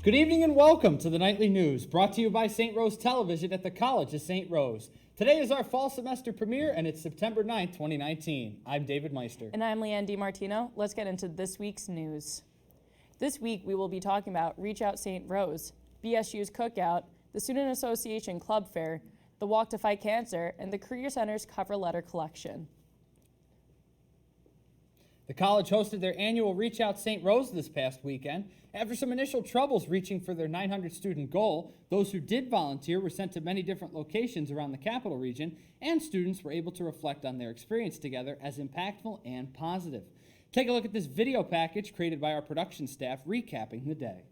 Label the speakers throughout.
Speaker 1: Good evening and welcome to the Nightly News, brought to you by St. Rose Television at the College of St. Rose. Today is our fall semester premiere, and it's September 9th, 2019. I'm David Meister.
Speaker 2: And I'm Leanne DeMartino. Let's get into this week's news. This week, we will be talking about Reach Out St. Rose, BSU's Cookout, the Student Association Club Fair, the Walk to Fight Cancer, and the Career Center's cover letter collection.
Speaker 1: The college hosted their annual Reach Out St. Rose this past weekend. After some initial troubles reaching for their 900 student goal, those who did volunteer were sent to many different locations around the capital region, and students were able to reflect on their experience together as impactful and positive. Take a look at this video package created by our production staff recapping the day.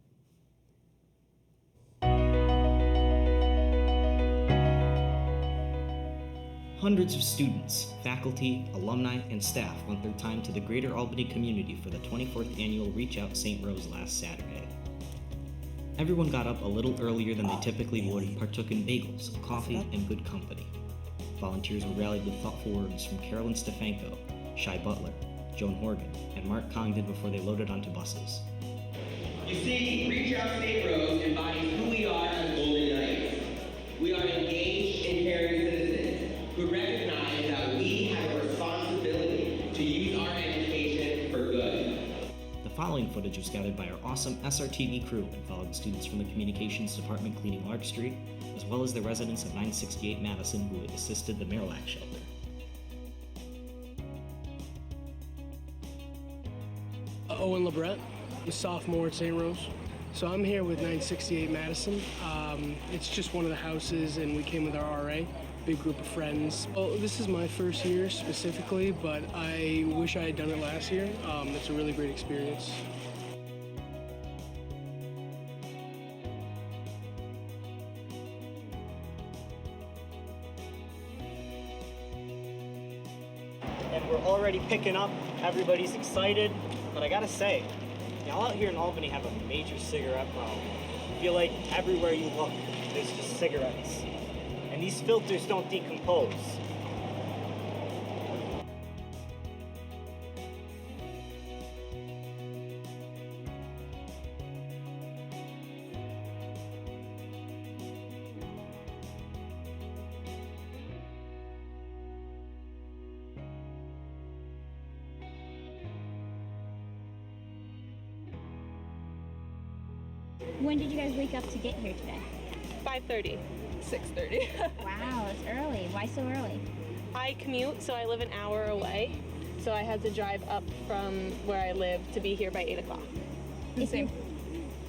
Speaker 3: Hundreds of students, faculty, alumni, and staff went their time to the greater Albany community for the 24th annual Reach Out St. Rose last Saturday. Everyone got up a little earlier than they typically would and partook in bagels, coffee, and good company. Volunteers were rallied with thoughtful words from Carolyn Stefanko, Shai Butler, Joan Horgan, and Mark Congdon before they loaded onto buses.
Speaker 4: You see, Reach Out St. Rose embodies who we are as Golden Knights. We are engaged and caring citizens who recognize that we have a responsibility to use our education for good.
Speaker 3: The following footage was gathered by our awesome SRTV crew and followed students from the Communications Department cleaning Lark Street, as well as the residents of 968 Madison who assisted the Marillac shelter.
Speaker 5: Owen LeBret, a sophomore at St. Rose. So I'm here with 968 Madison. It's just one of the houses, and we came with our RA. Big group of friends. Well, this is my first year specifically, but I wish I had done it last year. It's a really great experience.
Speaker 6: And we're already picking up. Everybody's excited, but I gotta say, y'all out here in Albany have a major cigarette problem. I feel like everywhere you look, there's just cigarettes. And these filters don't decompose.
Speaker 7: When did you guys wake up to get here today?
Speaker 8: 5:30. 6:30.
Speaker 7: Wow, that's early. Why so early?
Speaker 8: I commute, so I live an hour away. So I had to drive up from where I live to be here by 8 o'clock.
Speaker 9: Same.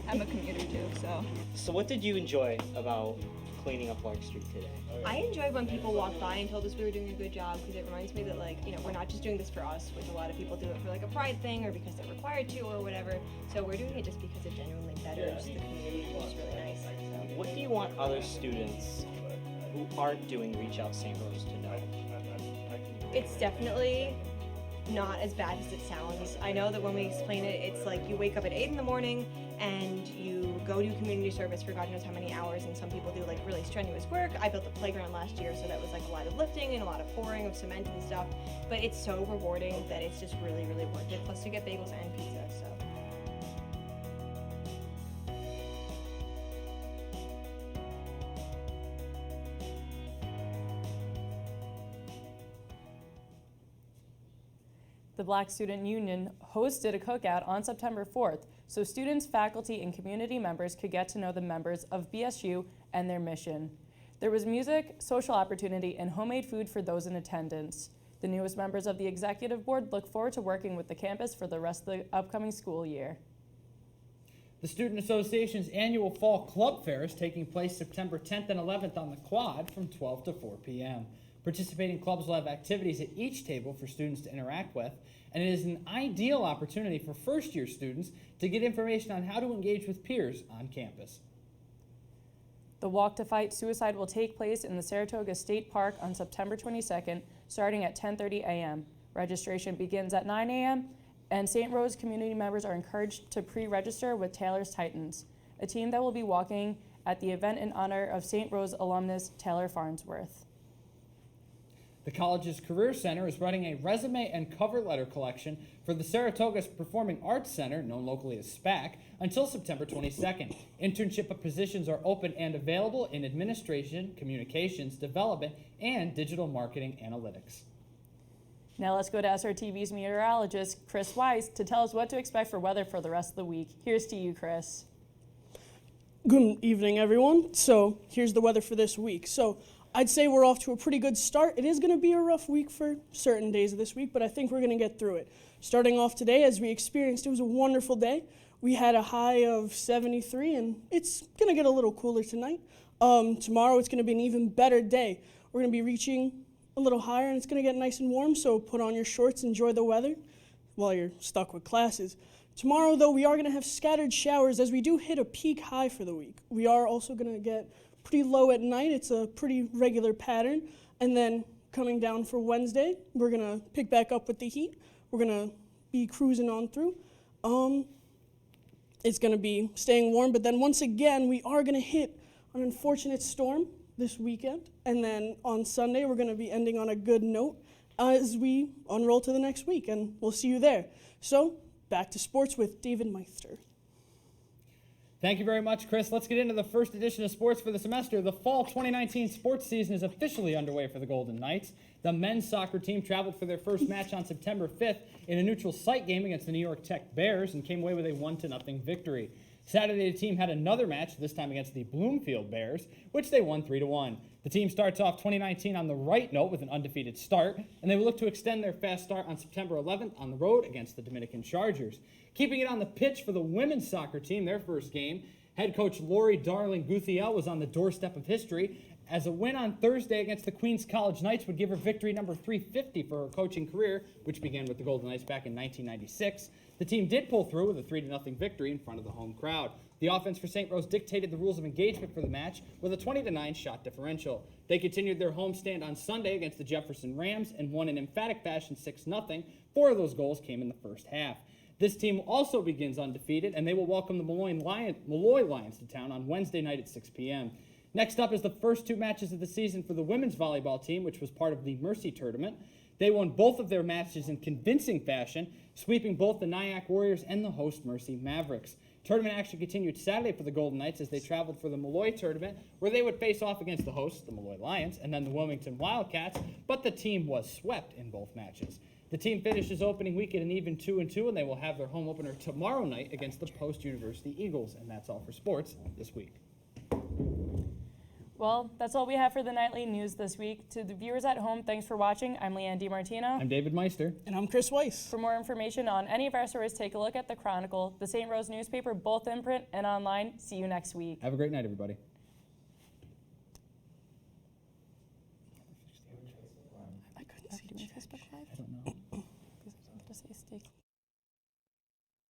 Speaker 9: I'm a commuter too, so.
Speaker 6: So what did you enjoy about cleaning up Lark Street today?
Speaker 9: I enjoyed when people walked by and told us we were doing a good job, because it reminds me that, like, you know, we're not just doing this for us, which a lot of people do it for like a pride thing or because they're required to or whatever. So we're doing it just because it genuinely betters the community, which is really nice. So.
Speaker 6: What do you want other students who aren't doing Reach Out St. Rose to know?
Speaker 9: It's definitely not as bad as it sounds. I know that when we explain it, it's like you wake up at 8 in the morning and you go do community service for God knows how many hours, and some people do like really strenuous work. I built a playground last year, so that was like a lot of lifting and a lot of pouring of cement and stuff, but it's so rewarding that it's just really, really worth it. Plus you get bagels and pizza, so.
Speaker 2: The Black Student Union hosted a cookout on September 4th, so students, faculty, and community members could get to know the members of BSU and their mission. There was music, social opportunity, and homemade food for those in attendance. The newest members of the executive board look forward to working with the campus for the rest of the upcoming school year.
Speaker 1: The Student Association's annual Fall Club Fair is taking place September 10th and 11th on the Quad from 12 to 4 p.m. Participating clubs will have activities at each table for students to interact with, and it is an ideal opportunity for first-year students to get information on how to engage with peers on campus.
Speaker 2: The Walk to Fight Suicide will take place in the Saratoga State Park on September 22nd, starting at 10:30 a.m. Registration begins at 9 a.m., and St. Rose community members are encouraged to pre-register with Taylor's Titans, a team that will be walking at the event in honor of St. Rose alumnus Taylor Farnsworth.
Speaker 1: The college's Career Center is running a resume and cover letter collection for the Saratoga's Performing Arts Center, known locally as SPAC, until September 22nd. Internship positions are open and available in administration, communications, development, and digital marketing analytics.
Speaker 2: Now let's go to SRTV's meteorologist, Chris Weiss, to tell us what to expect for weather for the rest of the week. Here's to you, Chris.
Speaker 10: Good evening, everyone. So here's the weather for this week. So I'd say we're off to a pretty good start. It is going to be a rough week for certain days of this week, but I think we're going to get through it. Starting off today, as we experienced, it was a wonderful day. We had a high of 73, and it's going to get a little cooler tonight. Tomorrow, it's going to be an even better day. We're going to be reaching a little higher, and it's going to get nice and warm, so put on your shorts, enjoy the weather while you're stuck with classes. Tomorrow, though, we are going to have scattered showers as we do hit a peak high for the week. We are also going to get pretty low at night. It's a pretty regular pattern. And then coming down for Wednesday, we're going to pick back up with the heat. We're going to be cruising on through. It's going to be staying warm, but then once again, we are going to hit an unfortunate storm this weekend. And then on Sunday, we're going to be ending on a good note as we unroll to the next week, and we'll see you there. So back to sports with David Meister.
Speaker 1: Thank you very much, Chris. Let's get into the first edition of sports for the semester. The fall 2019 sports season is officially underway for the Golden Knights. The men's soccer team traveled for their first match on September 5th in a neutral site game against the New York Tech Bears and came away with a 1-0 victory. Saturday, the team had another match, this time against the Bloomfield Bears, which they won 3-1. The team starts off 2019 on the right note with an undefeated start, and they will look to extend their fast start on September 11th on the road against the Dominican Chargers. Keeping it on the pitch for the women's soccer team, their first game, head coach Lori Darling-Guthiel was on the doorstep of history, as a win on Thursday against the Queens College Knights would give her victory number 350 for her coaching career, which began with the Golden Knights back in 1996. The team did pull through with a 3-0 victory in front of the home crowd. The offense for St. Rose dictated the rules of engagement for the match with a 20-9 shot differential. They continued their homestand on Sunday against the Jefferson Rams and won in emphatic fashion 6-0. 4 of those goals came in the first half. This team also begins undefeated, and they will welcome the Malloy Lions to town on Wednesday night at 6 p.m. Next up is the first 2 matches of the season for the women's volleyball team, which was part of the Mercy Tournament. They won both of their matches in convincing fashion, sweeping both the Nyack Warriors and the host Mercy Mavericks. Tournament action continued Saturday for the Golden Knights as they traveled for the Malloy Tournament, where they would face off against the hosts, the Malloy Lions, and then the Wilmington Wildcats, but the team was swept in both matches. The team finishes opening week at an even 2-2, and they will have their home opener tomorrow night against the Post University Eagles. And that's all for sports this week.
Speaker 2: Well, that's all we have for the nightly news this week. To the viewers at home, thanks for watching. I'm Leanne DeMartino.
Speaker 1: I'm David Meister.
Speaker 10: And I'm Chris Weiss.
Speaker 2: For more information on any of our stories, take a look at the Chronicle, the St. Rose newspaper, both in print and online. See you next week.
Speaker 1: Have a great night, everybody.